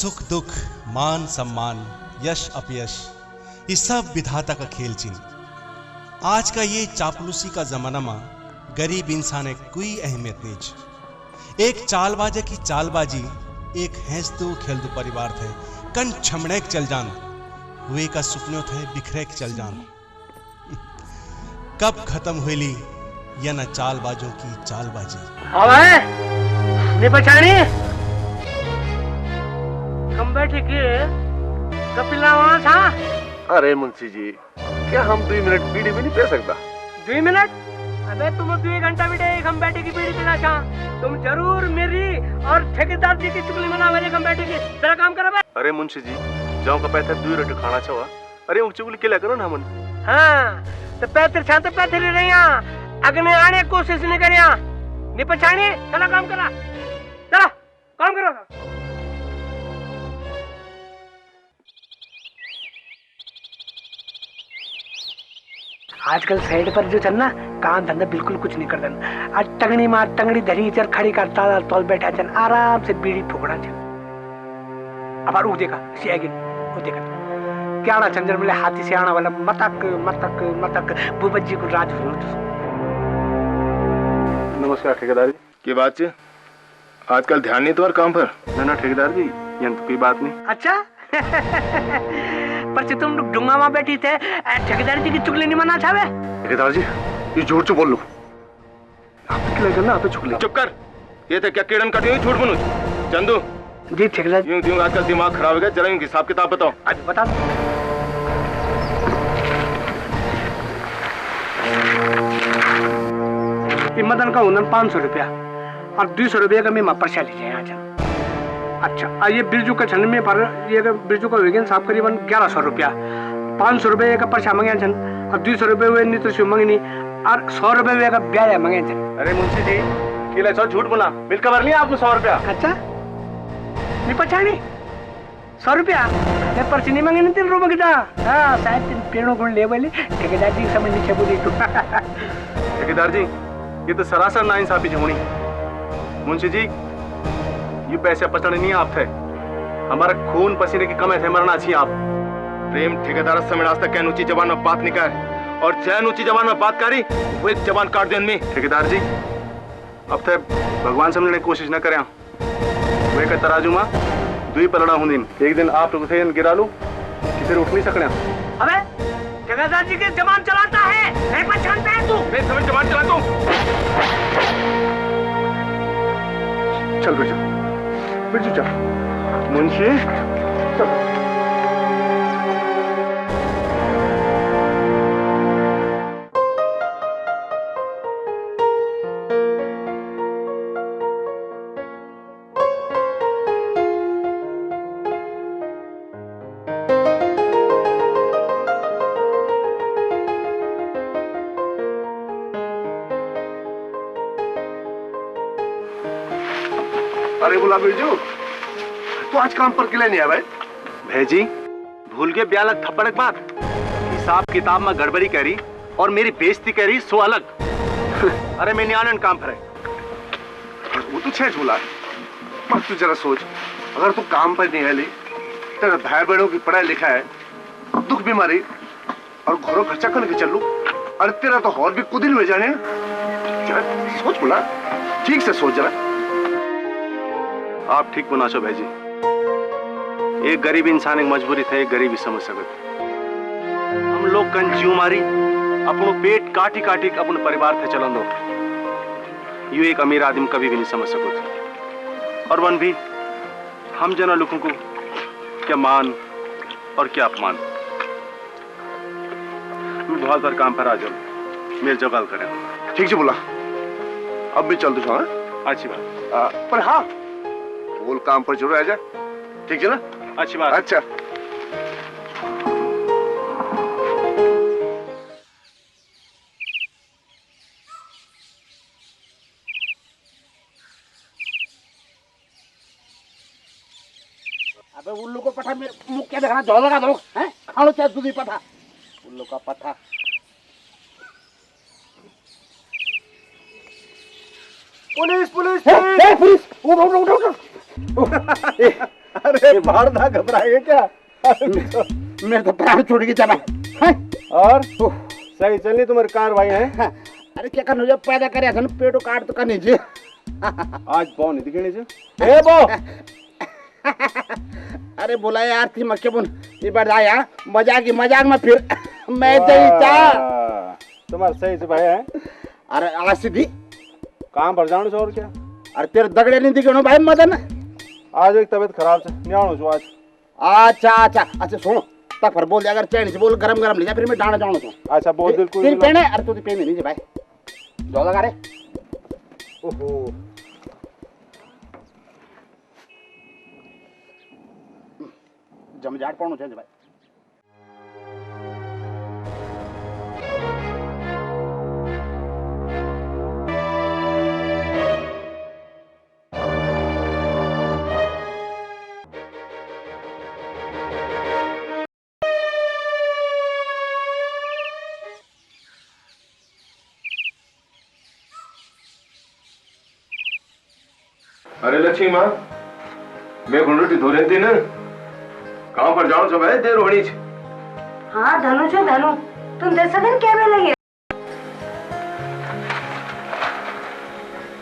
सुख दुख, मान सम्मान, यश अपयश, ये सब विधाता का खेल चिन्ह। आज का ये चापलूसी का जमाना में गरीब इंसान है कोई अहमियत नहीं। एक चालबाजे की चालबाजी एक हैंस दो खेल दो परिवार थे कन छमड़े चल जान हुए का सुपनों थे बिखरे चल जान। कब खत्म हुई या न चालबाजों की चालबाजी। बैठे के कपिला वहां था। अरे मुंशी जी, क्या हम 2 मिनट बीड़ी भी नहीं पी सकता? 2 मिनट? अबे तुम 2 घंटा बैठे हम बैठे की बीड़ी पीना चाह। तुम जरूर मेरी और ठेकेदार जी की चुगली मना वाले हम बैठे की तेरा काम करो बे। अरे मुंशी जी, जाओ का पैसा 2 रोटी खाना चाहा। अरे वो चुगली के करो ना हमन। हाँ तो पैतर छा तो पैतर ही रहिया अगने आने कोशिश नहीं करिया नहीं पछाणी। चला काम करा, चला काम करो। आजकल साइड पर जो चल ना काम धंधा बिल्कुल कुछ नहीं कर देना। आज टंगड़ी मार टंगड़ी धरी चल खड़ी करता तौल बैठा चल आराम से बीड़ी ठोकना चल। अब रुक देखा वो देखा क्या आना चंद्र मिले हाथी से आना वाला मतक मतक मतक बुबज्जी को राज। नमस्कार ठेकेदार जी, की बात है? आजकल ध्यान नहीं तुम्हारे काम पर? ना ठेकेदार जी, यहाँ तो कोई बात नहीं। अच्छा पर से तुम डूंगा वहां बैठी थे ठेकेदार जी की चुगली नहीं मना चाहे। ठेकेदार जी ये झूठ चो बोल लो। आप ना आप चुगली चुप कर। ये थे क्या केड़न काटी हुई झूठ बोलूं? चंदू जी ठेकेदार जी। यूं आजकल दिमाग खराब हो गया, जरा हिसाब किताब बताओ। अभी बता दो। मदन का हुनन 500 रुपया और 200 रुपया का मैं पर्चा लीजिए यहाँ चल। अच्छा ये बिरजू का छन में पर ये बिरजू का वेगन साहब करीबन 1100 रुपया 500 रुपये का पर्चा मंगे छन और 200 रुपये हुए नहीं तो मंगनी और 100 रुपये का ब्याज मंगे छन। अरे मुंशी जी किले सौ झूठ बोला, बिल कवर लिया आपको 100 रुपया। अच्छा नहीं पछाणी 100 रुपया मैं पर्ची नहीं मंगे 3 रुपये की। हाँ शायद 3 पेड़ों को ले बोले ठेकेदार जी समझ नहीं बोली। ठेकेदार जी ये तो सरासर नाइंसाफी होनी। मुंशी जी ये पैसे पचड़े नहीं आप थे, हमारा खून पसीने की कमे थे मरना चाहिए आप। प्रेम ठेकेदार समय आज तक ऊंची जबान में बात नहीं कर और जैन ऊंची जबान में बात करी वो एक जबान काट दे उनमें। ठेकेदार जी अब तक भगवान समझने की कोशिश न करें। वे का तराजू में 2 पलड़ा हूं दिन एक दिन आप लोग थे गिरा लू किसी उठ नहीं सकने। अबे ठेकेदार जी की जबान चलाता है नहीं पहचानता है तू? मैं समझ जबान चलाता हूं। चल बिरजू चल मुंशी चल। अरे बोला बिरजू तो आज काम पर किले नहीं आया भाई? भेजी भूल के ब्यालक थप्पड़ के बाद हिसाब किताब में गड़बड़ी करी और मेरी बेइज्जती करी सो अलग। अरे मैं नहीं काम पर है वो तो छह बोला पर तू जरा सोच अगर तू काम पर नहीं है तेरा भाई बहनों की पढ़ाई लिखा है दुख बीमारी और घरों खर्चा करने के चलू। अरे तेरा तो और भी कुछ दिन में जाने जरा सोच बोला ठीक से सोच जरा। आप ठीक बना छो भाई जी, एक गरीब इंसान एक मजबूरी थे, एक गरीबी समझ सकते। हम लोग कन जीव मारी अपनो पेट काटी काटी अपने परिवार थे चलन दो यू एक अमीर आदमी कभी भी नहीं समझ सको थे। और वन भी हम जना लोगों को क्या मान और क्या अपमान। मैं बहुत बार काम पर आ जाऊं मेरे जवाल करें। ठीक है बोला अब भी चल दो। अच्छी बात पर हाँ बोल काम पर जरूर आ जा। ठीक है ना? अच्छी बात। अच्छा अबे उल्लू को पठा मेरे मुंह क्या देखना जौ लगा दो हैं खालो चाहे दूधी पठा उल्लू का पठा। पुलिस पुलिस पुलिस उठ उठ उठ उठ अरे बाहर ना घबराइए क्या? मेरे तो प्राण छूट गई जना। और सही चलनी तुम्हारी कार भाई है? अरे क्या करना जब पैदा करे सन पेटो काट तो करनी चाहिए। आज बो नहीं दिखनी चाहिए। ए बो अरे बोला यार थी मक्के बुन ये बार आया मजाक में फिर मैं चाहिए तुम्हारा सही से भाई है। अरे आज सीधी काम पर जानो और क्या? अरे तेरे दगड़े नहीं दिखे भाई मदन। आज एक तबीयत खराब से न्याणो छो आज। अच्छा सुनो तक पर बोल दे अगर चैन से बोल गरम ले जा फिर मैं डांडा जानो छो। अच्छा बोल बिल्कुल तेरी पहने अरे तू पहने नहीं भाई जो लगा रे। ओहो जमजाट पाउनु छ भाइ। अरे लक्ष्मी माँ मैं गुंडूटी धोरे थी ना काम पर जाओ सब है देर होनी छ। हाँ धनु छो धनु तुम 10 दिन क्या में लगे?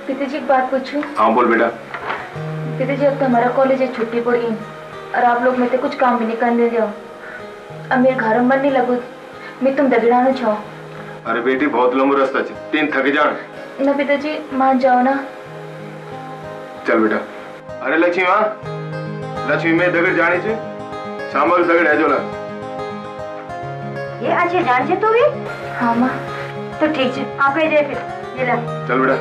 पिताजी एक बात पूछूं? हाँ बोल बेटा। पिताजी अब तो हमारा कॉलेज है छुट्टी पड़ी और आप लोग में तो कुछ काम भी नहीं करने दो। अब मेरे घर में मन नहीं लगू मैं तुम दगड़ाना छो। अरे बेटी बहुत लंबा रास्ता छ तीन थक जान ना पिताजी मान जाओ ना। चल बेटा। अरे लक्ष्मी माँ लक्ष्मी में दगड़ जानी छ शाम को दगड़ है जोला। ये अच्छे जान से तू भी? हाँ माँ तो ठीक है आप कहीं जाए फिर ये ला। चल बेटा।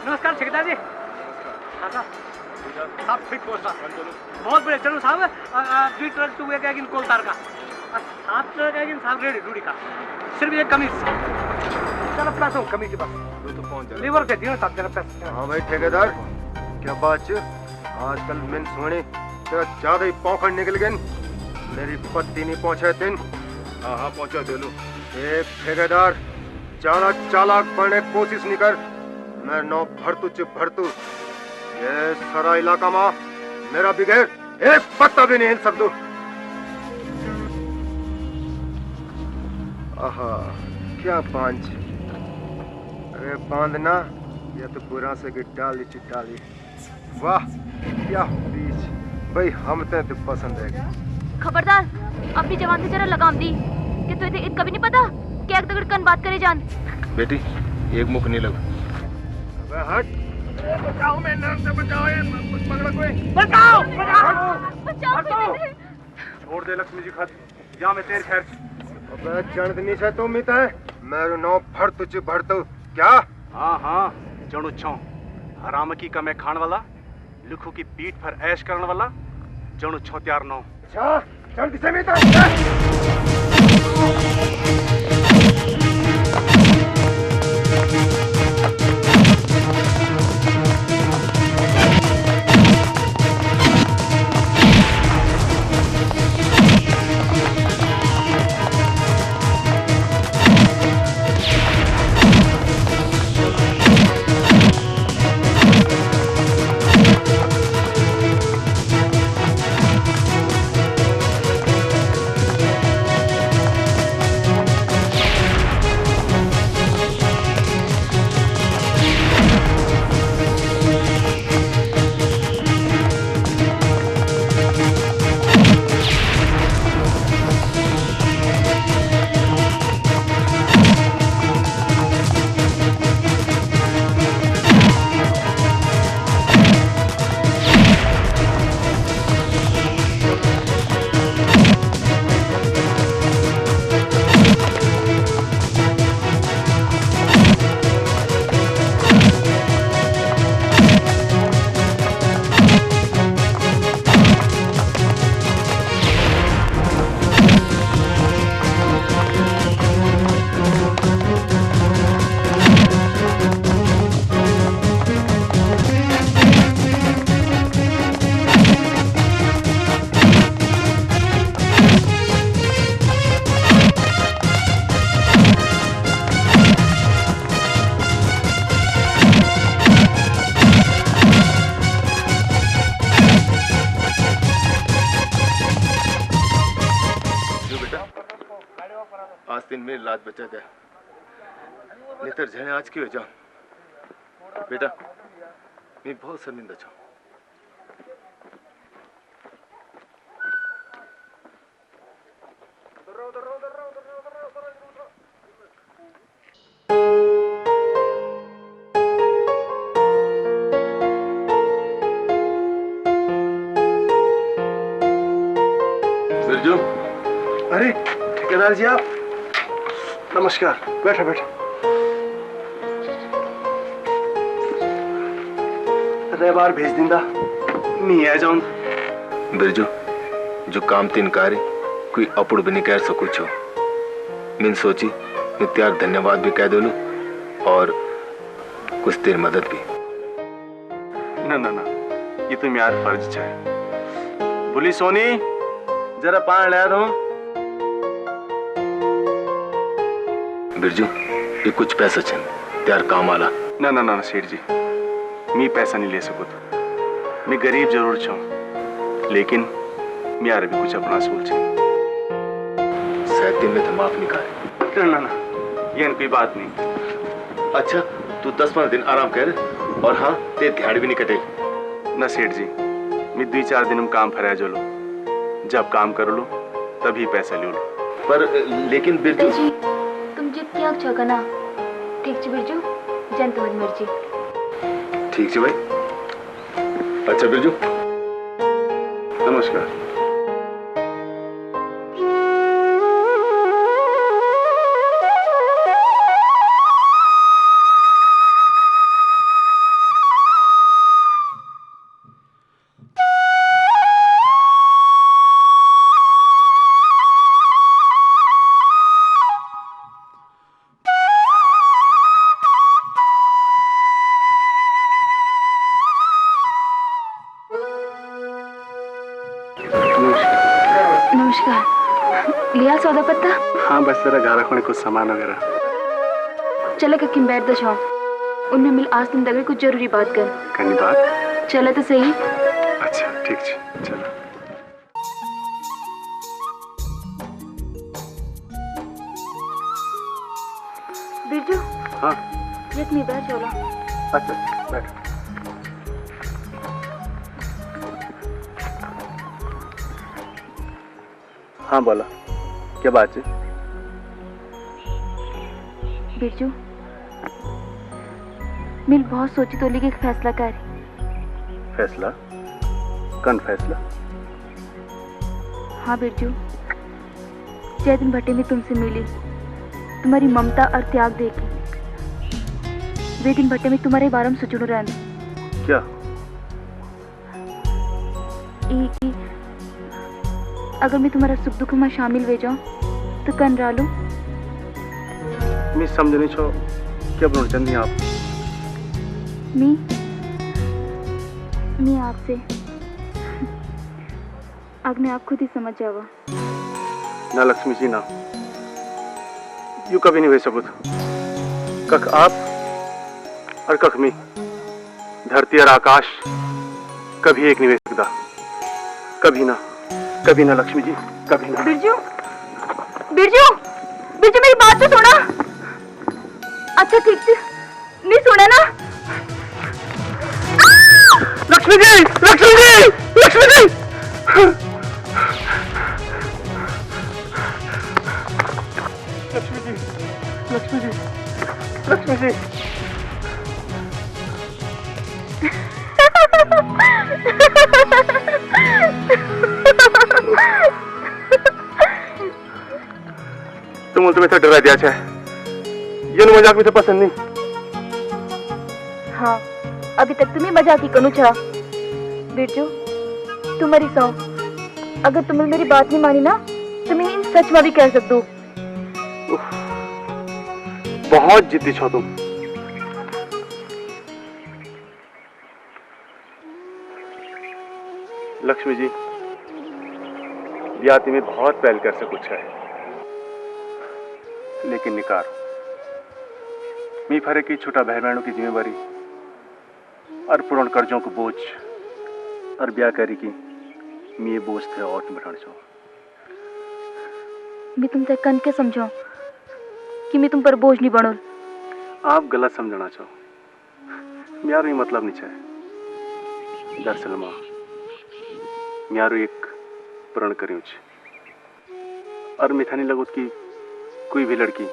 नमस्कार ठेकेदार जी। हाँ साहब फिट पोस्ट बहुत बढ़िया। चलो साहब 2 ट्रक टू एक कोल तार का 7 ट्रक साहब रेडी रूढ़ी का सिर्फ एक कमीज। चलो प्लस हो कमीज के पास तो पहुंच जा। लीवर के दियो साहब जरा प्लस। हाँ भाई ठेकेदार क्या बात छ आजकल मैं सोने तेरा ज्यादा ही पौखड़ निकल गए। मेरी पत्ती नहीं पहुंचे दिन। हाँ पहुंचा दे लो। एक ठेकेदार ज्यादा चालाक बनने की कोशिश नहीं कर। मैं नौ भरतू ये सारा इलाका में मेरा बिगैर एक पत्ता भी नहीं हिल सकता। आहा क्या बांझ। अरे बांधना या तो बुरा से की डाली चिटाली। वाह क्या बीच भाई हम तो पसंद है। खबरदार अपनी जवान से जरा लगाम दी कि तुझे इतना भी नहीं पता कि एक दगड़ कन बात करे जान। बेटी एक मुख नहीं लगा। अबे हट। बचाओ मैं नाम से बचाओ पकड़ो कोई। बचाओ बचाओ छोड़ दे लक्ष्मी जी खाती या मैं तेरे खैर। अबे जणदनी से तुम ही है मेरे नो भरतू क्या? हाँ जणु छो हराम की कमे खान वाला लिखू की पीठ पर ऐश करने वाला जणु छो त्यार नो। अच्छा जल्दी से मिटा। रात बचा गया, नेतर झने आज की हो जाऊं। बेटा मैं बहुत शर्मिंदा छूं। बिरजू, अरे ठेकेदार जी आप, नमस्कार। बैठो बैठो। रविवार भेज दिंदा, मैं आ जाऊं। बिरजू जो काम तीन कार्य कोई अपुड़ भी नहीं कर सकू छो। मैंने सोची मैं त्याग धन्यवाद भी कह दोलू और कुछ देर मदद भी। ना ना ना, ये तो मेरा फर्ज है। बोली सोनी जरा पान ले दो। बिरजू ये कुछ पैसा छन त्यार काम आला। ना ना ना सेठ जी, मैं पैसा नहीं ले सकूँ। मैं गरीब जरूर छूं, लेकिन मेरा भी कुछ अपना सोच है। शायद दिन में तो माफ नहीं करे। ना ना ना, ये कोई बात नहीं। अच्छा तू 10-15 दिन आराम कर और हाँ ते दिहाड़ी भी नहीं कटे। ना सेठ जी, मैं 2-4 दिन में काम फरा जो लो, जब काम कर लो तभी पैसा ले लो। पर लेकिन बिरजू जी तुम जिद क्या छका ना। ठीक छे बिरजू, जन तुम्हारी मर्जी। ठीक है भाई। अच्छा बिरजू नमस्कार। नमस्कार। लिया सौदा पत्ता? हाँ बस जरा घर रखने कुछ सामान वगैरह। चले ककिन बैठ दो छो। उनमें मिल आज तुम दगड़ कुछ जरूरी बात कर। करनी बात? चले तो सही। अच्छा ठीक है चलो। बिरजू हाँ एक में बैठ चलो। अच्छा बैठो। हाँ बोला, क्या बात है? बिरजू मिल बहुत सोची तो लेके एक फैसला कर। फैसला? कौन फैसला? हाँ बिरजू, जय दिन भट्टे में तुमसे मिली, तुम्हारी ममता और त्याग देखी, वे दिन भट्टे में तुम्हारे बारे में सोचू रहने। क्या? अगर मैं तुम्हारा सुख दुख में शामिल हो जाऊं तो कन रालू। मैं समझ नहीं छो क्या बोलना चाहती आप? मैं आपसे अग्नि आप खुद ही समझ जावा। ना लक्ष्मी जी ना, यू कभी नहीं हो सकूँ। कख आप और कख मैं, धरती और आकाश कभी एक नहीं हो सकता। कभी ना, कभी ना लक्ष्मी जी, कभी ना। बिरजू बिरजू बिरजू मेरी बात तो सुना। अच्छा ठीक से नहीं सुना ना। लक्ष्मी जी, लक्ष्मी जी, लक्ष्मी जी। लक्ष्मी जी, लक्ष्मी जी, लक्ष्मी जी। तुम तुम्हें तो डरा दिया है, ये मजाक मुझे पसंद नहीं। हाँ अभी तक तुम्हें मजाक ही करूँ छा। बिरजू तुम्हारी सौ, अगर तुमने मेरी बात नहीं मानी ना तो मैं इन सच में भी कह सकती हूँ। बहुत जिद्दी छो तुम। लक्ष्मी जी, ब्याह में बहुत पहल कर से कुछ है, लेकिन निकार मी फरे की छोटा भाई बहनों की जिम्मेवारी और पूर्ण कर्जों को बोझ और ब्याह करी की मी ये बोझ थे और तुम बैठा छो। मैं तुमसे कन के समझो, कि मैं तुम पर बोझ नहीं बनूं। आप गलत समझना चाहो। म्यारो ये मतलब नहीं चाहे। दरअसल माँ म्यारो एक प्रण करियो छे और मिथा नहीं लगो कि कोई भी लड़की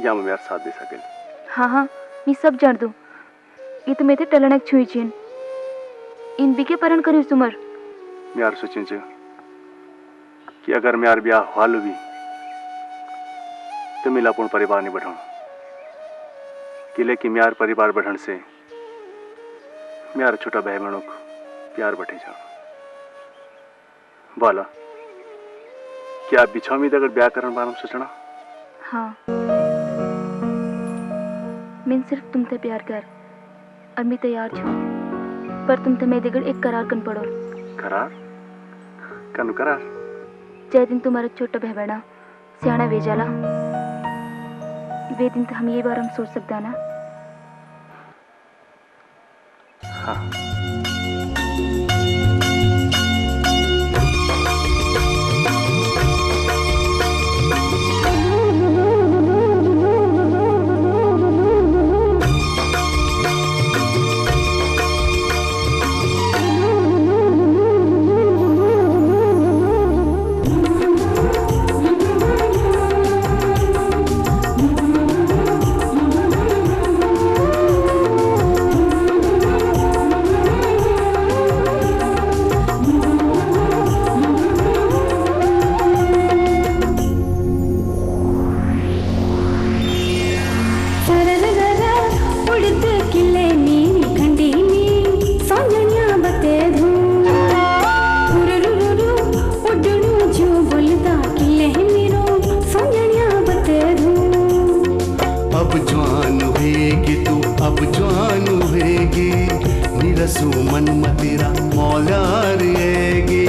या में मेरा साथ दे सके। हाँ हाँ मैं सब जान दूँ। ये तो मेरे टलनक छुई चीन इन बीके परण करी सुमर। म्यार सोचिन छे कि अगर म्यार ब्याह हाल भी तो मिला पूर्ण परिवार नहीं बढ़ाऊं। किले की म्यार परिवार बढ़न से म्यार छोटा भाई बहनों को प्यार बढ़े जा बोला। क्या आप बिछाओ में अगर ब्याह करने बारे में सोचना? हाँ मैं सिर्फ तुमसे प्यार कर और मैं तैयार छूं, पर तुम मेरे दिगड़ एक करार कन पड़ो। करार? कनु करार? जय दिन तुम्हारा छोटा भाई बहना सियाना वेजाला वे दिन तो हम ये बार हम सोच सकते हैं ना। हाँ मन मतेरा मौला रहेगी।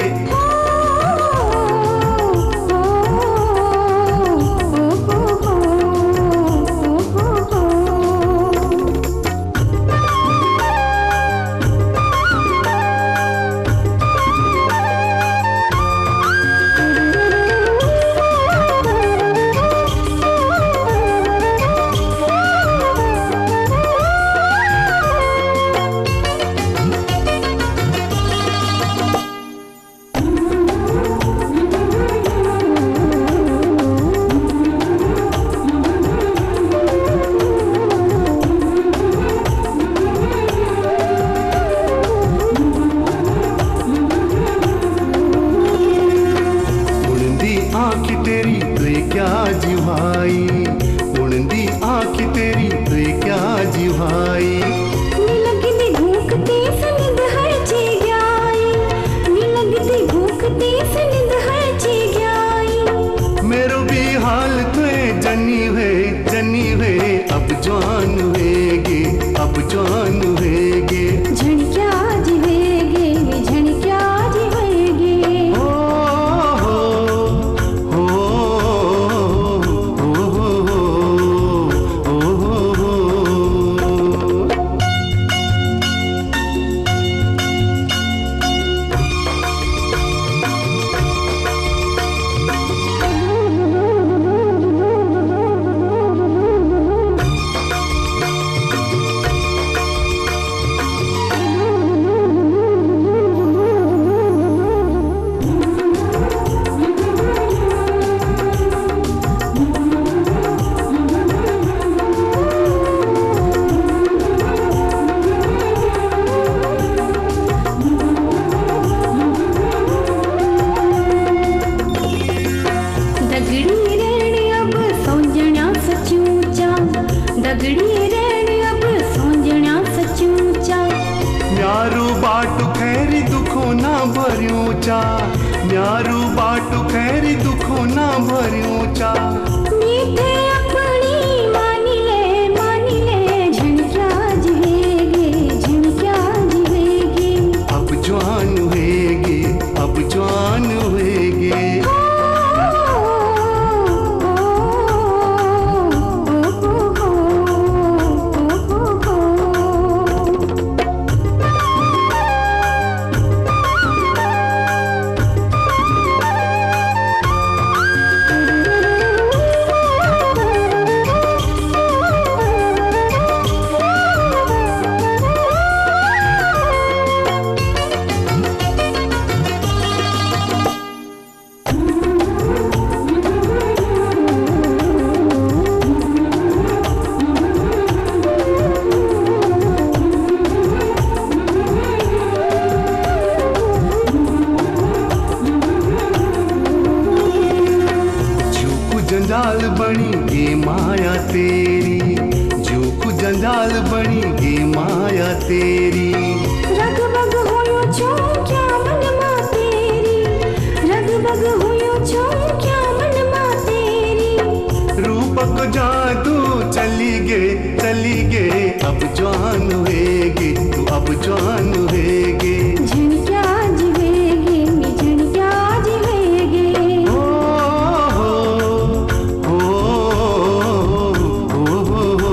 तेरी रग बग होयो छो क्या मन मा तेरी रग बग होयो छो क्या मन मा तेरी रूपक जादू चली गे अब जवान होएगी तू अब जवान होएगी झुनक्या जिवेगी झुनक्या जिवेगी हो हो हो हो हो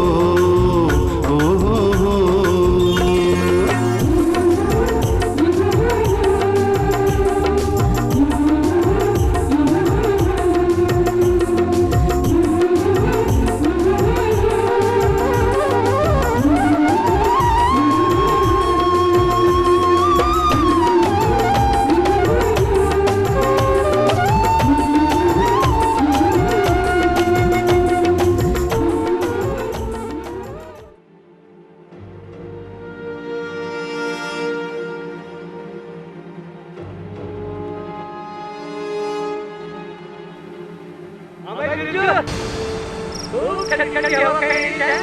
ठंडी हवा कहीं नहीं है।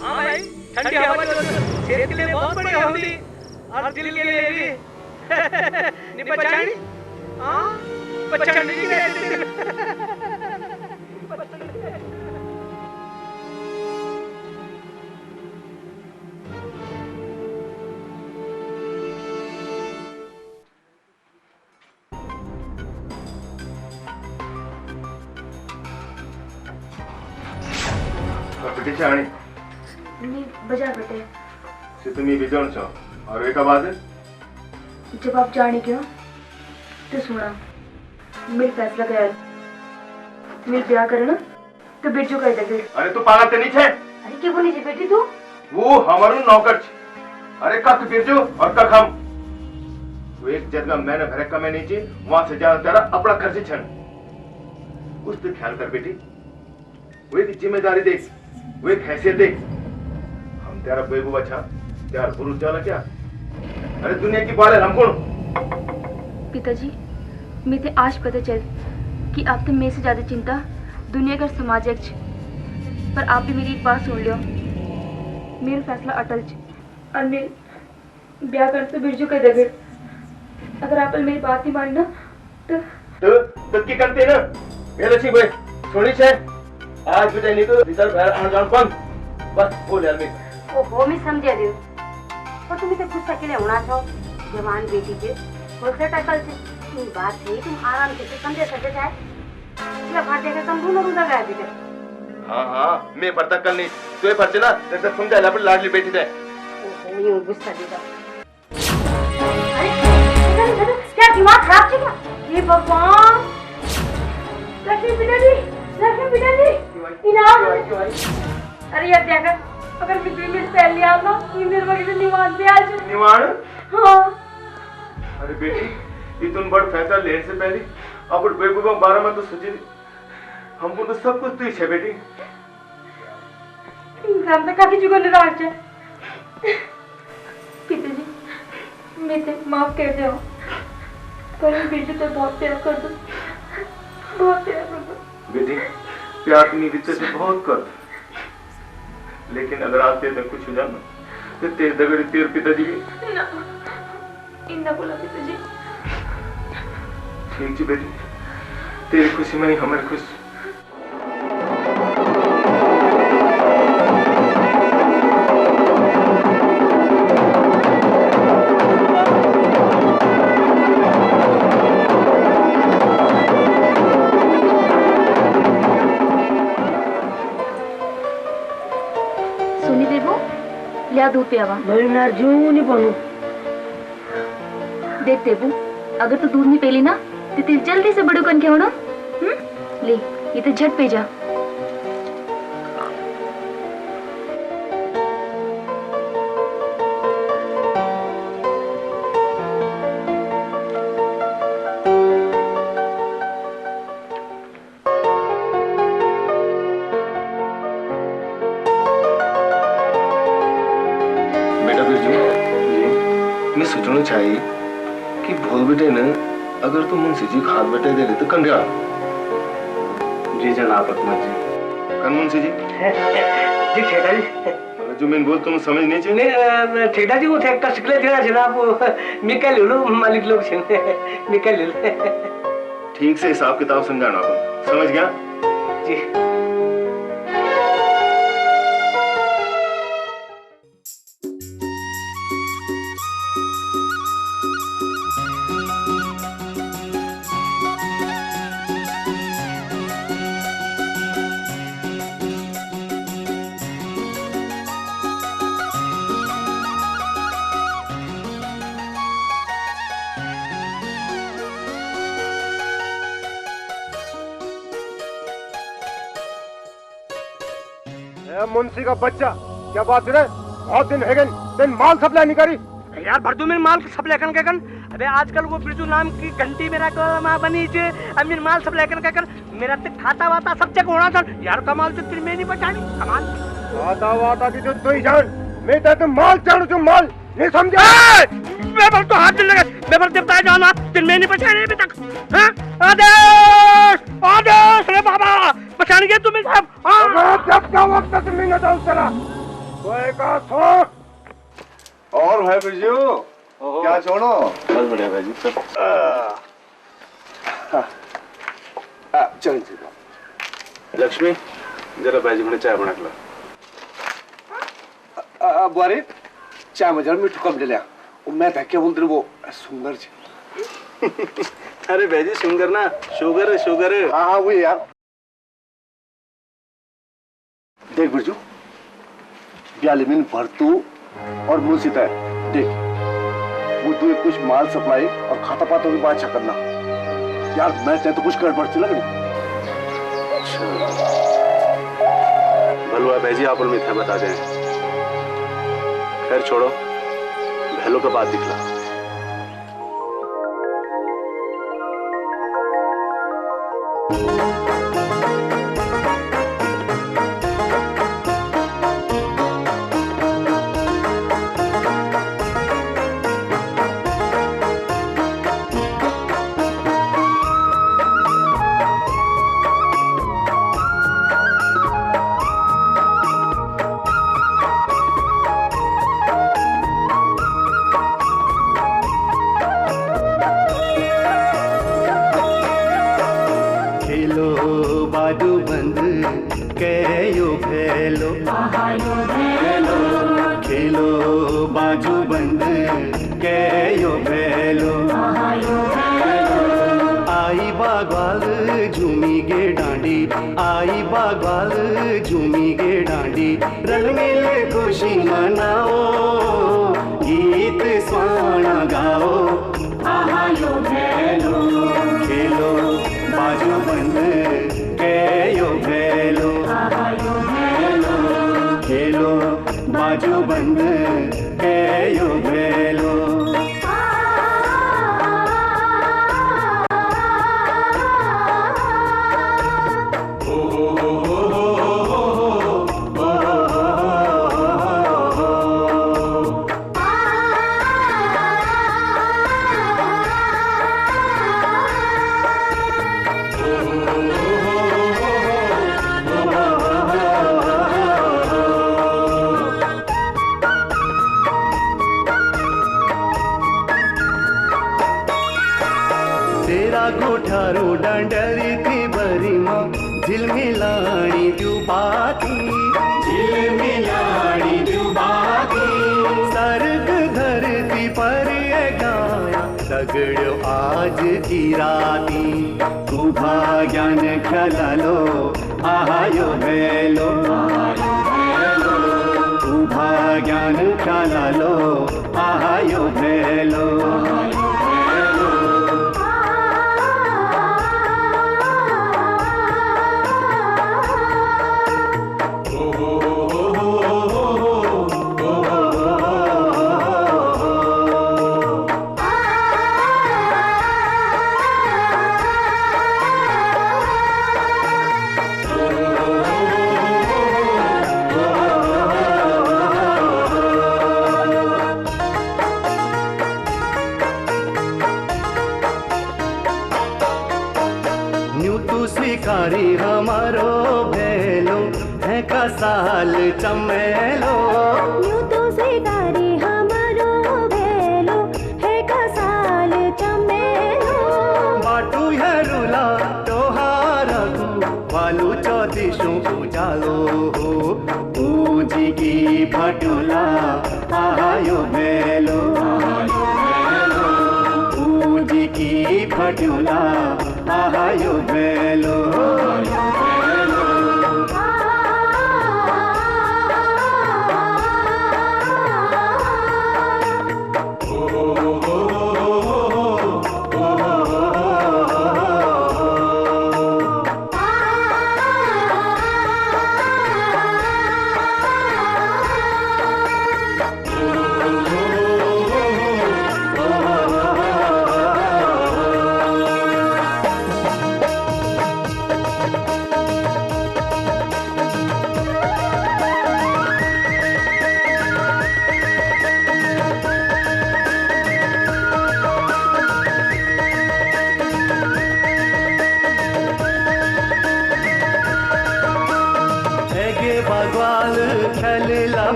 हाँ भाई, ठंडी हवा जो सेहत के लिए बहुत बढ़िया होती और दिल के लिए भी नहीं पचानी। हाँ, पचानी की रहती। बेटी आनी नहीं बजा बेटे से तुम ये बिजोड़ छो और एक बात है जब आप जाने क्यों तो सुना मेरी फैसला क्या है मेरे ब्याह करे ना तो बिरजू का इधर अरे तू पागल तो नहीं छे अरे क्यों बोली जी बेटी तू वो हमारू नौकर छे अरे कख बिरजू और कख हम वो एक जगह मैंने भरे कमे नहीं ची वहां से ज्यादा तेरा अपना खर्च छन कुछ तो ख्याल कर बेटी वो एक जिम्मेदारी देख वो एक हैसियत देख हम तेरा बेगू बचा तेरा पुरुष जाला क्या अरे दुनिया की बाल हम कौन पिताजी मुझे आज पता चल कि आप तो मेरे से ज्यादा चिंता दुनिया का समाजक पर आप भी मेरी एक बात सुन लियो मेरा फैसला अटल और मेरे ब्याह कर तो बिरजू का दगड़ अगर आप मेरी बात नहीं मानना तो की करते ना भेल छी भाई छोड़ी छे आज बेटा नहीं तो इधर बाहर आना जाना बंद बस बोल यार मैं ओहो मैं समझा दियो पर तुम इतने गुस्सा के लिए होना छो जवान बेटी के होते टकल से तुम बात है तुम आराम से समझे सकते चाहे ये फाटे के तुम दोनों रुदा गए बेटे हां मैं पड़ता कल नहीं तो ये फर्ज ना जैसे समझा ला पर लाडली बेटी थे ओहो ये गुस्सा देगा अरे क्या दिमाग खराब है क्या ये भगवान लक्ष्मी बेटा जी इनाम अरे यार देखा अगर मैं 2 मिनट पहले आ ना ये मेरे वगैरह निवान पे आज निवान हाँ अरे बेटी इतन बड़ फैसला लेने से पहले अपन बेगू को 12 में तो सोची हमको तो सब कुछ तुझे है बेटी इंसान तो काफी जुगन निराश है पिताजी मैं ते माफ कर दो पर बेटी तो बहुत प्यार कर दो बहुत प्यार कर दो बेटी प्यार अपनी रिश्ते से बहुत कर लेकिन अगर आप तेरे कुछ हो जाना तो तेरे दगड़ी तेरे पिताजी भी ना इन्ना बोला पिताजी ठीक जी बेटी तेरी खुशी में ही हमारी खुशी लिया दूध पियावा मैं जू नहीं बनू देख देबू अगर तू दूध नहीं पेली ना तो तेरी जल्दी से बड़ू कन के होना ले ये तो झट पे जा चाहिए कि भोल बेटे ने अगर तुम मुंशी जी हाथ बेटे दे रहे तो कंडिया जी जनाब अकमत जी कन मुंशी जी जी ठेका जी जो मैं बोल तुम समझ नहीं चाहिए। नहीं ठेठा जी वो थे कसकले थे जनाब मिकल लुलू मालिक लोग छे मिकल लुलू। ठीक से हिसाब किताब समझाना आपको, समझ गया जी। मुंशी का बच्चा क्या बात है? बहुत दिन है दिन माल सप्लाई नहीं करी यार भर दो मेरे माल सप्लाई करन कन। अबे आजकल वो बिरजू नाम की घंटी मेरा को मां बनी छे, अब मेरे माल सप्लाई करन मेरा ते खाता वाता सब चेक होना था यार। कमाल तो तेरी मैं नहीं बचानी कमाल। खाता वाता की तो ही जान, मैं तो माल चालू जो माल नहीं समझा। मैं बोल तो हाथ दिल लगा मैं बोल देवता जाना तेरी मैं नहीं बचानी अभी तक। हां आदेश आदेश रे बाबा बचाने के तुम्हें साहब। जब का वक्त तक मैं न जाऊं चला कोई का सो। और है बिरजू क्या छोड़ो? बहुत बढ़िया भाई जी सब। चल लक्ष्मी जरा भाई जी मैंने चाय बना के ला। बुआरी चाय में जरा मीठू कम ले मैं क्या बोलते वो सुंदर छे। अरे भाई जी सुंदर ना शुगर शुगर। हाँ वही यार। देख बिरजू ब्यालिमिन भरतू और मुंशी तय देख वो दो कुछ माल सप्लाई और खाता पातों की बात करना यार। मैं चाहे तो कुछ गड़बड़ चला भलवा भाई जी आप में था बता दें। खैर छोड़ो भैलों का बात दिखला। कसाल चमेलो यूं तो सिगारे हमारो भेलो है कसाल चमेलो बाटू हेरुला तोहारगु वालू चौदिशु उजालो हो पूजी की भटुला आयो मेलो पूजी की भटुला आयो मेलो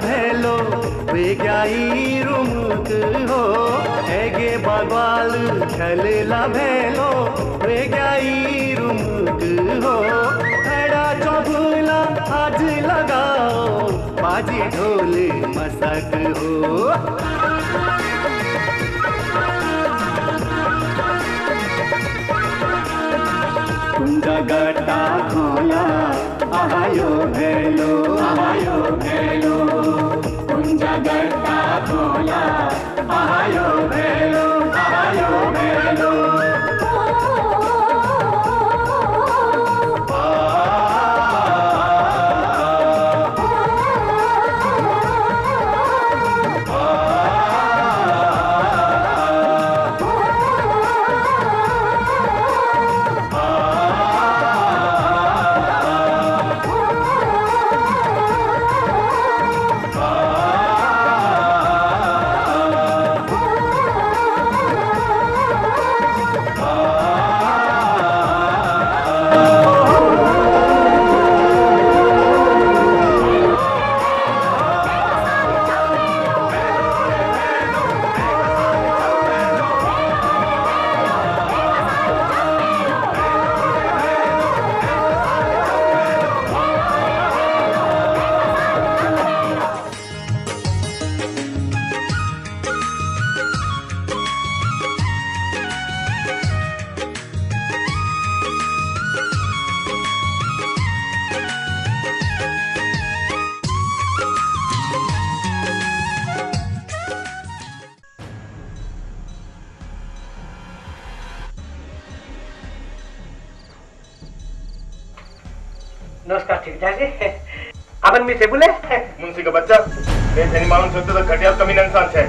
भेलो वे ग्याई रुमुक हो एगे बागवाल खलेला भेलो वे ग्याई रुमुक हो खड़ा चौबुला आज लगाओ बाजी ढोल मसक हो कुंजा गट्टा खोला आयो भेलो कुंजा गट्टा खोला आयो भेलो नमस्कार ठीक ठाक है अपन में से बोले मुंशी का बच्चा मैं तेरी मालूम सोचता था घटिया कमी इंसान है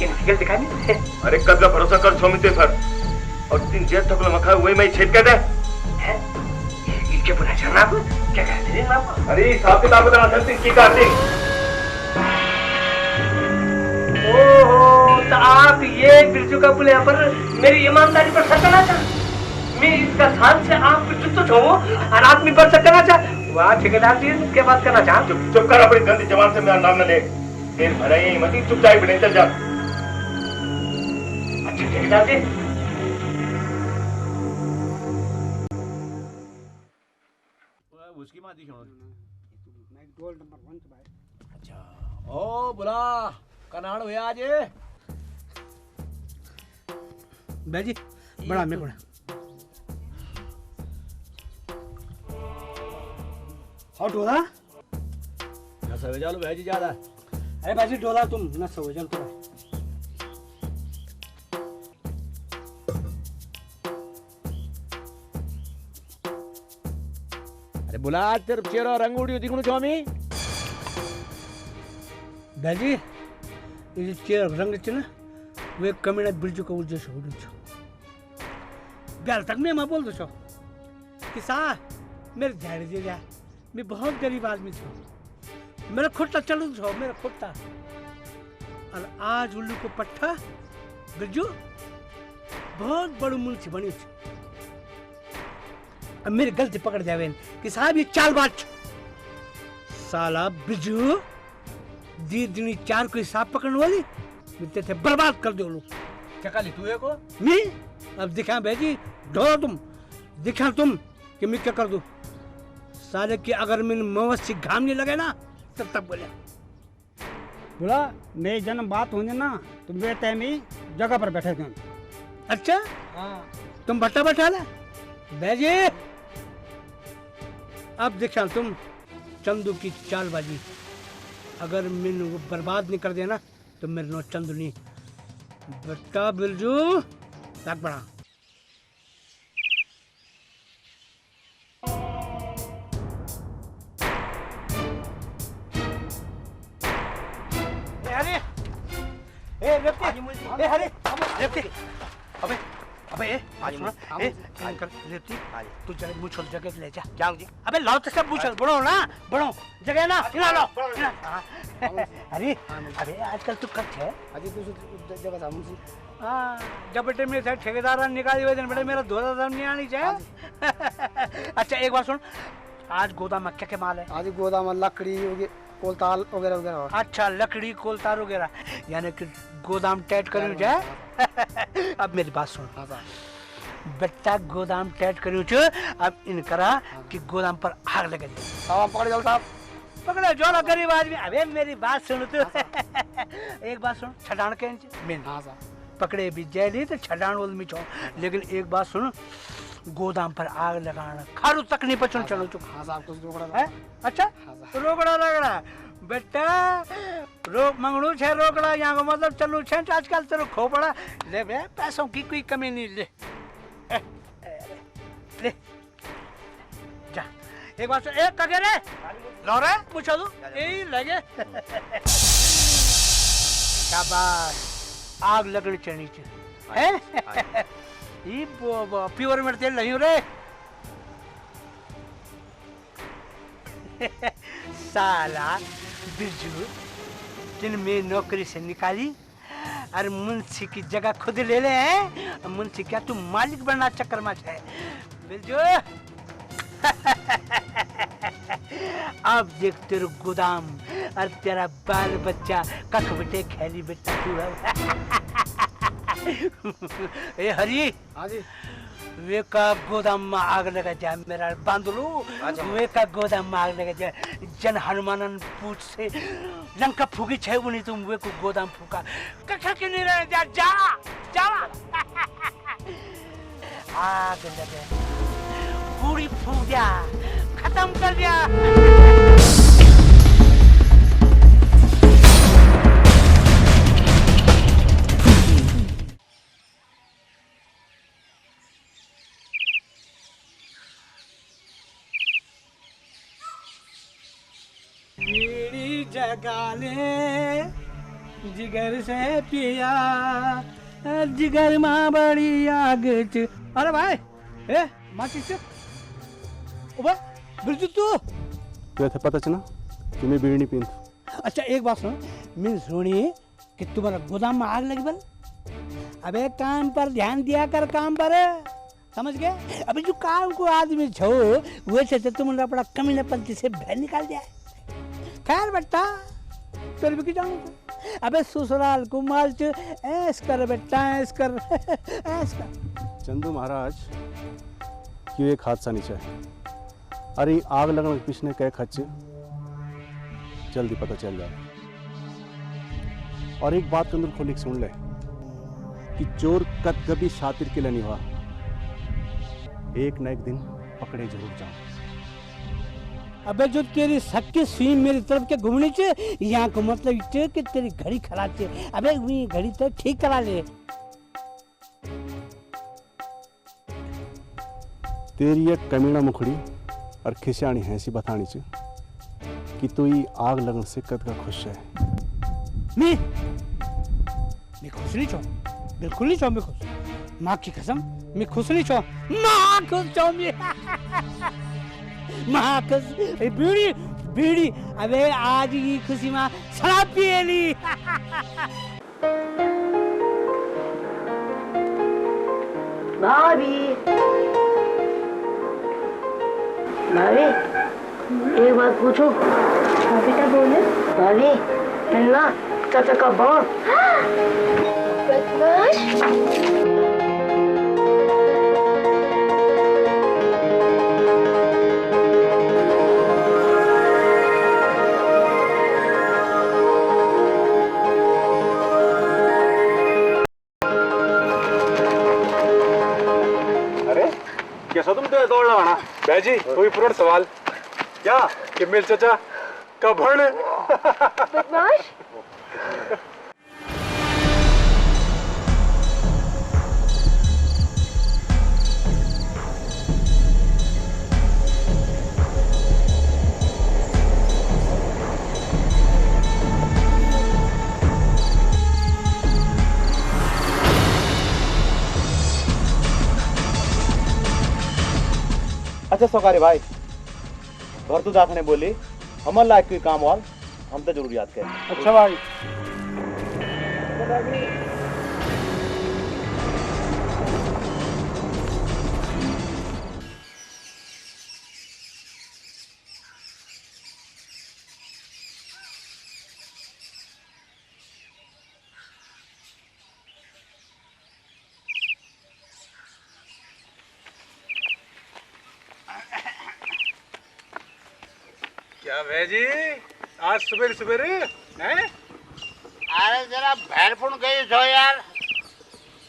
इन फिगर दिखानी अरे कद का भरोसा कर छोमिते सर और तीन जेठ तक मखा वही मैं छेद कर दे इनके बुरा चलना आप क्या कहते हैं आप अरे हिसाब किताब बताना चलती की काटी ओहो तो आप ये बिरजू का पुल यहाँ पर मेरी ईमानदारी पर शक करना चाहते मैं इसका साथ से आपको जुत्तो छोड़ो और आप में पर शक करना चाहते वाह ठेकेदार जी क्या बात करना चाहते चुप कर अपनी गंदी जबान से मेरा नाम न ले फिर भरा ही मत चुपचाप बने चल जा अच्छा ठेकेदार जी उसकी मां दी गोल नंबर 1 भाई अच्छा ओ बुला कनाड़ हुए आज बैजी बड़ा में बड़ा और डोला ना सवे जालो भाई जी ज्यादा अरे बाजी डोला तुम ना सो जल तो अरे बुला तेरे चेहरा रंग उड़ियो दिखणु छो मी बाजी ये चेहरा रंग छ ना वे कमीना बिरजू को उल्जे से उड़ छ बेल तक मैं बोल दो छो कि सा मेरे झाड़ी जी जा मैं बहुत गरीब आदमी छो मेरा खुट्टा चलू छो मेरा खुट्टा और आज उल्लू को पट्टा बिरजू बहुत बड़ू मुंशी बनी छ अब मेरी गलती पकड़ जावे कि साहब ये चालबाज साला बिजू दी दिनी चार को हिसाब पकड़ने वाली मिलते थे बर्बाद कर दो लोग क्या काली तू है को मैं अब दिखा बेजी ढोलो तुम दिखा तुम कि मैं क्या कर दूं साले की अगर मैंने मवसी घाम नहीं लगे ना तब बोले बोला मेरी जन्म बात होने ना तुम बेटे में जगह पर बैठे थे। अच्छा तुम भट्टा बैठा ला बेजी अब दिखा तुम चंदू की चालबाजी अगर मैंने वो बर्बाद नहीं कर देना तो मेरे नो चंदू नहीं बेटा बिरजू तक बढ़ा हरे ए लेफ्टी ए हरे लेफ्टी अबे अबे ए आज सुन ए कर लेफ्टी तू जगह मुझ छोड़ जगह ले जा जाओ जी अबे लाओ तो सब मुझ बढ़ो ना बढ़ो जगह ना इना लो अरे अबे आजकल तू कब है अजी तू जगह था मुझे हां जब बेटे में से ठेकेदार निकाली हुए दिन बेटे मेरा 2000 नहीं आनी चाहिए अच्छा एक बात सुन आज गोदाम में क्या क्या माल है आज गोदाम में लकड़ी होगी कोलताल वगैरह वगैरह अच्छा लकड़ी कोलतार वगैरह यानी कि गोदाम टाइट करी जाए अब मेरी बात सुन बेटा गोदाम टाइट करी अब इनकरा कि गोदाम पर आग लगे साहब पकड़ जाओ साहब पकड़े जो गरीब आदमी अबे मेरी बात सुन तू एक बात सुन छटान के मैं पकड़े भी जैली तो छटान बोल मी छो लेकिन एक बात सुन गोदाम पर आग लगाना खारू तक नहीं पचन चलो चुप हाँ साहब कुछ रोकड़ा है अच्छा रोकड़ा लगड़ा बेटा रोक मंगड़ू छे रोकड़ा यहाँ को मतलब चलू छे आजकल तेरे खोपड़ा ले बे पैसों की कोई कमी नहीं ले ले जा एक बात सुन एक कगे रे लो रे पूछो तू यही लगे शाबाश आग लगनी चाहिए है ये प्योर में तेल नहीं हो रे साला बिरजू जिन में नौकरी से निकाली और मुंशी की जगह खुद ले ले हैं मुंशी क्या तू मालिक बनना चक्कर में है बिरजू अब देख तेरे गोदाम और तेरा बाल बच्चा कख बेटे खेली बेटा तू ए हरी हाँ जी वे का गोदाम में आग लगा जाए मेरा बांधलू वे का गोदाम में आग लगा जाए जन हनुमानन पूछ से लंका फूकी छे उन्हीं तुम वे को गोदाम फूका कखा के नहीं रह जा जा जा आग लगे पूरी फूक दिया खत्म कर दिया जगाले जिगर से पिया जिगर माँ बड़ी आग च अरे भाई ए माँ किस ओबा बिरजू तू थे पता चला कि मैं बीड़ी नहीं पीता अच्छा एक बात सुन मैं सुनी कि तुम्हारा गोदाम में आग लगी बल अबे काम पर ध्यान दिया कर काम पर समझ गए अबे जो काम को आदमी छो वैसे तो तुम अपना कमीनापंथी से बाहर निकाल जाए खैर बेटा फिर भी जाऊँ अबे ससुराल को माल च ऐस कर बेटा ऐस कर ऐस कर चंदू महाराज क्यों एक हादसा नहीं चाहे अरे आग लगने के पीछे कई खर्च जल्दी पता चल जाए और एक बात अंदर खोल सुन ले कि चोर कभी शातिर के लिए नहीं हुआ एक न एक दिन पकड़े जरूर जाऊं अबे जो तेरी सक्की सुई मेरी तरफ के घूमनी चे यहाँ को मतलब चे कि तेरी घड़ी खराब चे अबे वही घड़ी तो ठीक करा ले तेरी एक कमीना मुखड़ी और खिसियाणी हैसी बतानी चे कि तू ही आग लगन से कद का खुश है मैं खुश नहीं चाहूँ बिल्कुल नहीं चाहूँ मैं खुश माँ की कसम मैं खुश नहीं चाहूँ माँ खुश चाहूँ मैं महाकस बीड़ी बीड़ी अबे आज की खुशी में शराब पिएली भाभी भाभी एक बात पूछूं? हाँ बेटा बोले। भाभी मिलना चाचा का बाप। कैसा तुम तो दौड़ लगाना बैजी कोई पूर्ण सवाल क्या कि मिल चाचा कब भरने बदमाश। अच्छा सौकारी भाई घर तो दाखने बोली हमर लायक कोई काम वाल हम तो जरूर याद करें। अच्छा भाई। क्या भैजी आज सुबह सुबह हैं? अरे जरा भैरपुण गई जो यार।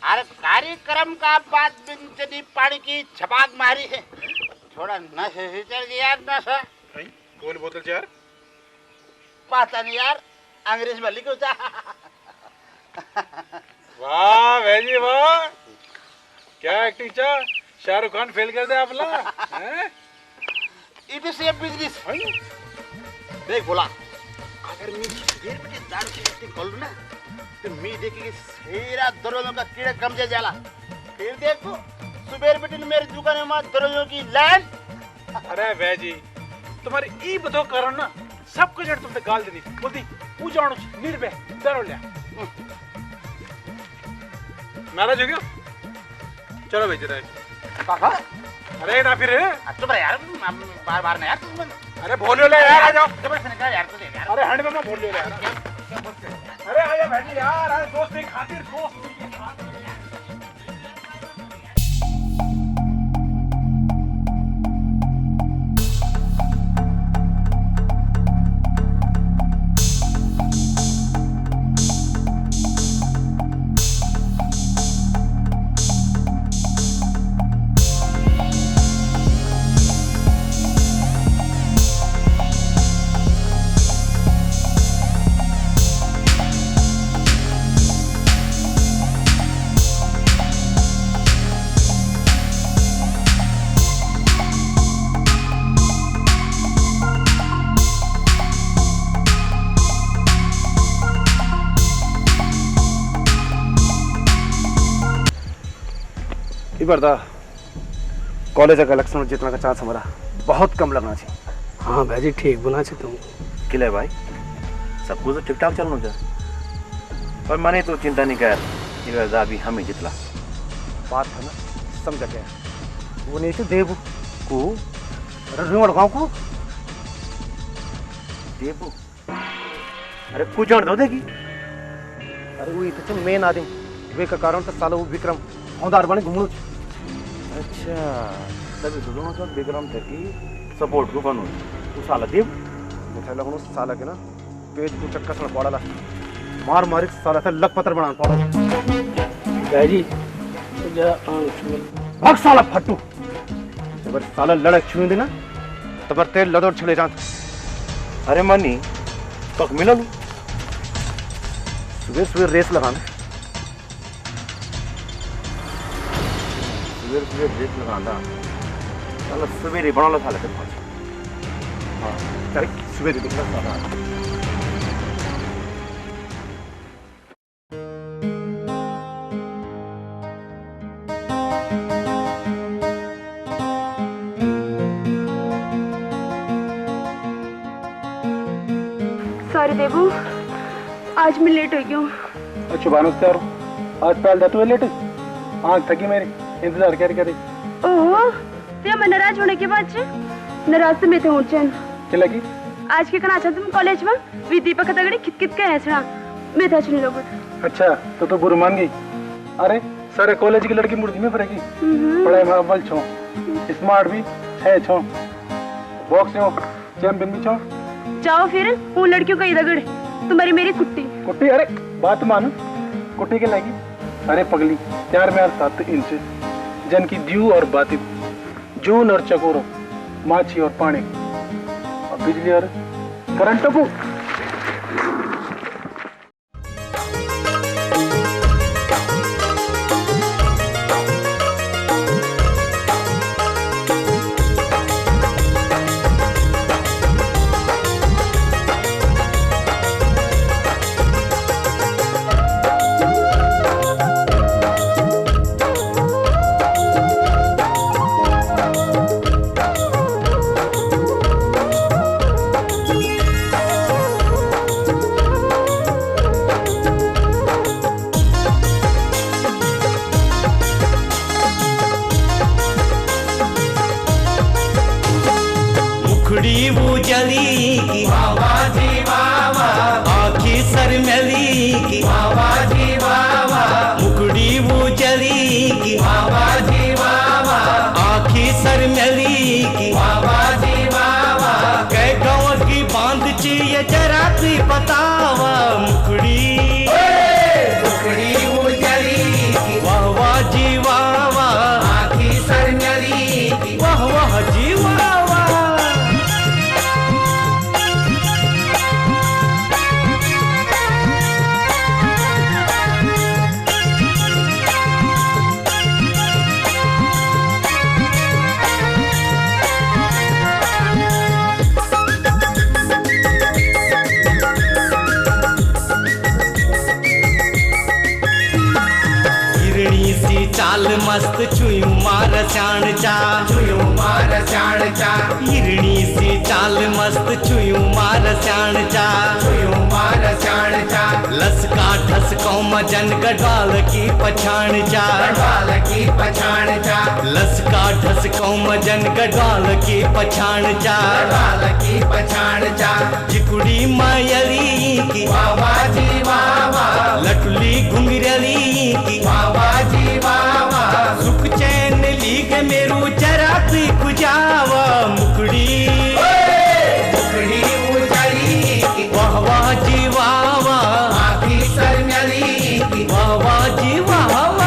अरे कार्यक्रम का बाद बिंचनी पानी की छपाक मारी है। थोड़ा नशे से चल गया यार नशा। कौन बोतल यार? पता नहीं यार अंग्रेज में लिखा था। वाह भैजी वाह क्या एक्टिंग चा शाहरुख खान फेल कर दे आपला हैं? It is a business. देख बोला अगर मैं देर में दारू की एक्टिंग खोल ना तो मैं देखेगी सेरा दरोजों का कीड़ा कम जा जाला। फिर देखो सुबह बेटी ने मेरी दुकान में दरोजों की लाइन। अरे भैजी तुम्हारे ई बतो कारण ना सबको जड़ तुमने गाल दी बोलती पूजा निर्भय दरो लिया नाराज हो गया। चलो भाई जरा काका अरे ना फिर चुप रहे यार बार बार ना यार तुम। अरे बोलो ले यार आ जाओ। जबरदस्ती निकाल यार तू यार। अरे हंड में मैं बोल ले यार। अरे आया भैजी यार अरे दोस्त की खातिर दोस्त की खातिर। बरदा कॉलेज का इलेक्शन में जीतने का चांस हमारा बहुत कम लगना चाहिए। हाँ भाई ठीक बोला छे तुम। किले भाई सब कुछ तो ठीक ठाक चलना चाहिए पर मने तो चिंता नहीं कर ये भी हम ही जितला बात है ना समझ गया। वो नहीं तो देव को रिमोट गांव को देव अरे कुछ जान दो देगी। अरे वो इतने मेन आदमी वे का कारण तो सालो वो विक्रम औंदार बने घूमू। अच्छा तभी तो दोनों साथ विक्रम थे कि सपोर्ट को बनू तू साला देव उठा लगनो साला के ना पेज को चक्कर से पड़ा मार मार साला था लक पत्र बना पड़ा। भाई भाग साला फट्टू जब साला लड़क छुए देना तब तेल लदोड़ छले जात। अरे मनी पक मिला लू सुबह सुबह रेस लगाना सुबह रेस लगाना साला सवेरे बना लो साला के पास। हाँ चल सवेरे दिखना साला। सॉरी देबू आज मैं लेट हो गई हूँ। अच्छा बानस्ते आज पहल दा तू लेट आँख थकी मेरी इंतजार कर करे। ओहो ते मैं नाराज होने के बाद नाराज तो मैं थे उठचन क्या लगी आज के कना तुम कॉलेज में वी दीपक तगड़ी खित खित के ऐसा मैं था चुन लोग अच्छा तो बुरी मान गई अरे सारे कॉलेज की लड़की मुर्दी में पड़ेगी पढ़ाई में अव्वल छो स्मार्ट भी है छो बॉक्स हो चैंपियन भी छो जाओ फिर वो लड़कियों का इधगड़ तुम्हारी मेरी कुट्टी कुट्टी अरे बात मानो कुट्टी के लगी अरे पगली 4 में 7 इंच जन की द्यू और बाती जून और चकोरो माछी और पानी और बिजली और करंट को मुखड़ी वो जली की वावा जी वावा आँखी सर मेली की वावा जी वावा मुखड़ी वो जली की वावा जी वावा आँखी सर मेली की वावा जी वावा कै गाँव की बांध चाहिए जरा सी बतावा मुखड़ी मुखड़ी वो जली की वावा जी वावा आँखी सर मेली की वाह वाह जी वावा चाल मस्त छुयू मार चाण चा छुयू मार चाण चा हिरणी सी चाल मस्त छुयू मार चाण चा छुयू मार चाण चा लसका ठसको मजन गढ़वाल की पछाण चा गढ़वाल की पछाण चा लसका ठसको मजन गढ़वाल की पछाण चा गढ़वाल की पछाण चा चिकुड़ी मायली की वावा जी वावा लटुली घुंघरली की वावा जी वावा सुख चैन लीग मेरू जरा भी गुजावा मुकड़ी मुकड़ी उजली की वाह वाह जी वावा आँखी सर मेली की वाह वाह जी वाह वाह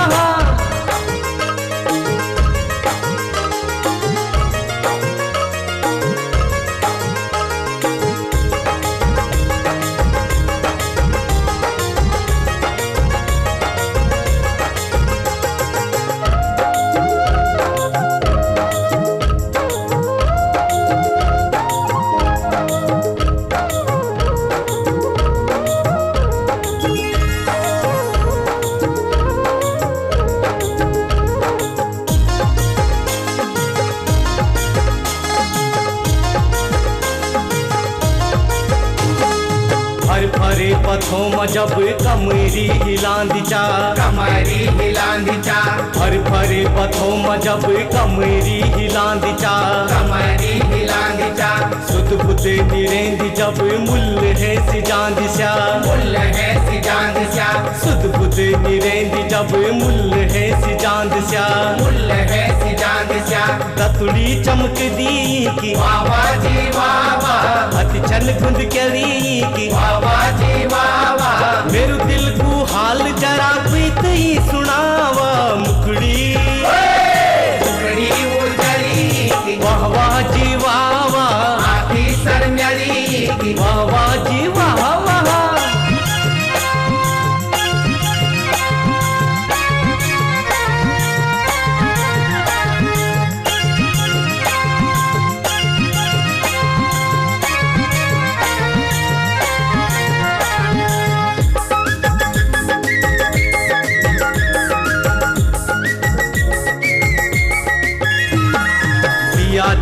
फरे पथों में जब कमरी हिलांदी चा कमरी हिलांदी चा फर फरे पथों में जब कमरी हिलांदी चा कमरी हिलांदी चा सुध बुध निरेंदी जब मुल्ल है सिजांदी सा मुल्ल है सिजांदी सा सुध बुध निरेंदी जब मुल्ल है सिजांदी सा मुल्ल है सिजांदी सा ततुड़ी चमक दी की वावा जी वावा अति छन गुंद कली की वावा जी वावा मेरू दिल को हाल जरा बीत ही सुनावा मुकड़ी मुकड़ी उजली की वाह वाह जी वावा आँखी सर मेली की वाह वाह जी वाह वाह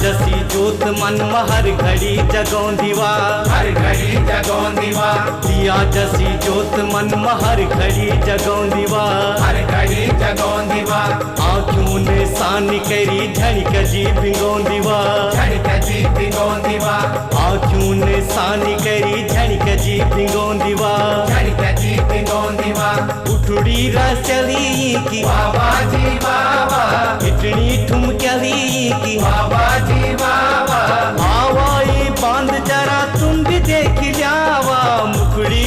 जसी जोत मन में हर घड़ी जगों दीवा हर घड़ी जगौंदीवा दिया जसी जोत मन में हर घड़ी जगौंदीवा हर घड़ी जगौंदीवा आँखों ने सानी करी झड़क जी भिगोंदीवा झड़क जी भिगोंदीवा आँखों ने सानी करी झड़क जी भिगोंदीवा झड़क जी भिगोंदीवा उठड़ी रसली की बाबा जी बाबा इतनी ठुमकली की बाबा जी बाबा आवाई बांध जरा तुम भी देख जावा मुखड़ी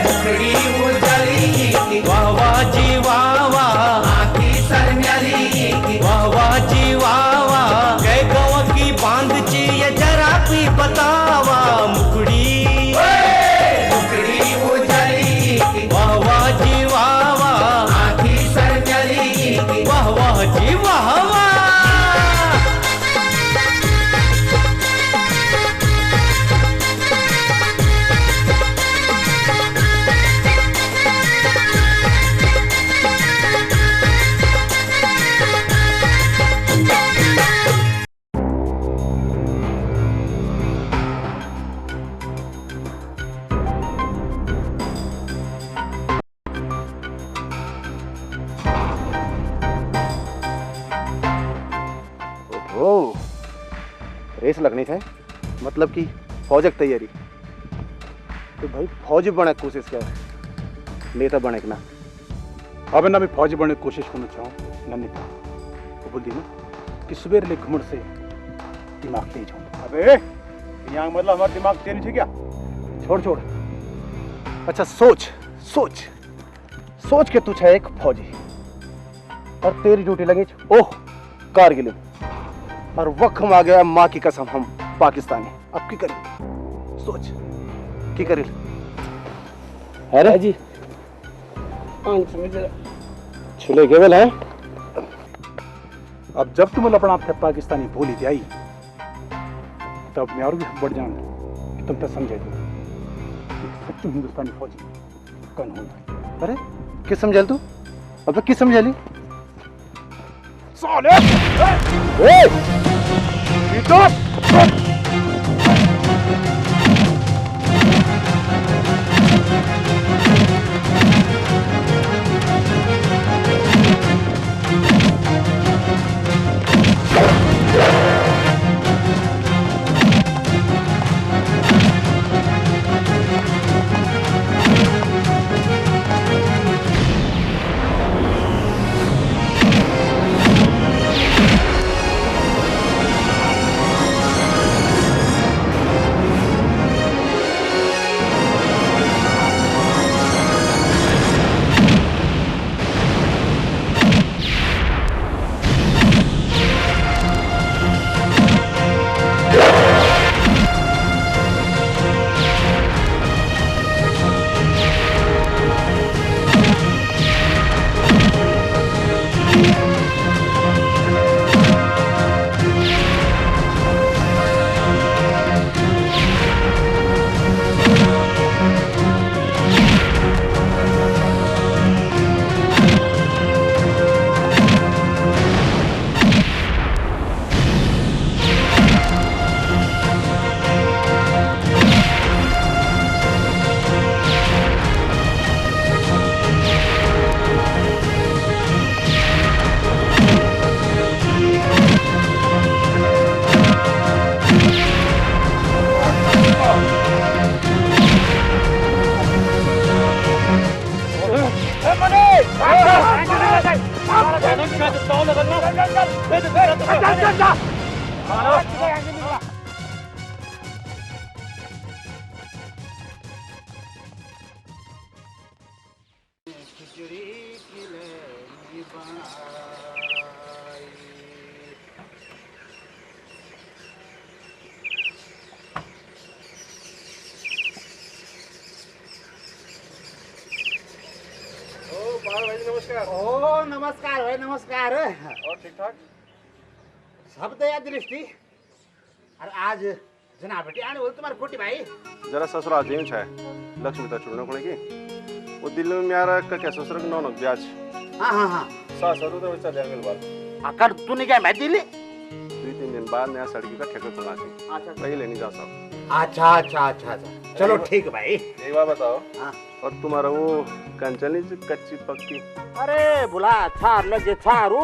मुखड़ी उजली की बाबा जी बाबा आँखी सरम्यली की बाबा जी बाबा गए गाँव की बांध चाहिए जरा भी बतावा मुखड़ी मुखड़ी उजली की बाबा जी बाबा आँखी सरम्यली की बाबा जी बाबा ओ रेस लगनी है मतलब कि फौज की तैयारी तो भाई फौज बनने की कोशिश कर नेता बने ना अब ना मैं फौजी बनने की कोशिश करना चाहूँ ना नेता वो बोल दी ना कि सुबह ले घुमड़ से दिमाग तेज हो। अबे यहाँ मतलब हमारा दिमाग तेज नहीं है क्या? छोड़ छोड़ अच्छा सोच सोच सोच के तू है एक फौजी और तेरी ड्यूटी लगी ओह कारगिल और वक्त आ गया माँ की कसम हम पाकिस्तानी अब की करें सोच की करें अरे जी छुले केवल है अब जब तुम अपना आप पाकिस्तानी बोली थी आई तब मैं और भी बढ़ जाऊंगा कि तुम तो समझे दो सच्चू हिंदुस्तानी फौजी कौन होगा। अरे किस समझा तू अब किस समझा ली साले ओ नमस्कार भाई नमस्कार। और ठीक ठाक सब दया दृष्टि और आज जना बेटी आने बोल तुम्हारे कोटी भाई जरा ससुराल जेंच है लक्ष्मी ता चुड़ना कोने की वो दिल में मेरा का क्या ससुर का नौनक ब्याज हाँ हाँ हाँ सासुर तो चल जाएंगे बात अकर तूने क्या मैं दिल्ली 2-3 दिन बाद नया सड़की का ठेका खुलना चाहिए अच्छा पहले नहीं जा सकता अच्छा अच्छा अच्छा अच्छा चलो ठीक है भाई। एक बात बताओ। हाँ। और तुम्हारा वो कंचनी जी कच्ची पक्की अरे बुला छार लगे छारू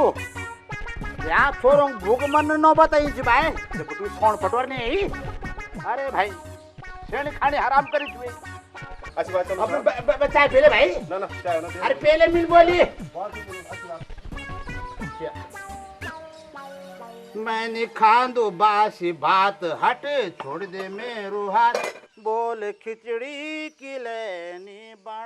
यहाँ छोरों भूख मन न बताई छी भाई जब तू फोन पटवर नहीं। अरे भाई शेणी खाने हराम करी छुए। अच्छी बात चलो अब चाय पहले भाई। ना ना चाय ना अरे पहले मिल बोली। मैंने खांदो बासी भात हट छोड़ दे मेरो हाथ बोल खिचड़ी की लेनी बा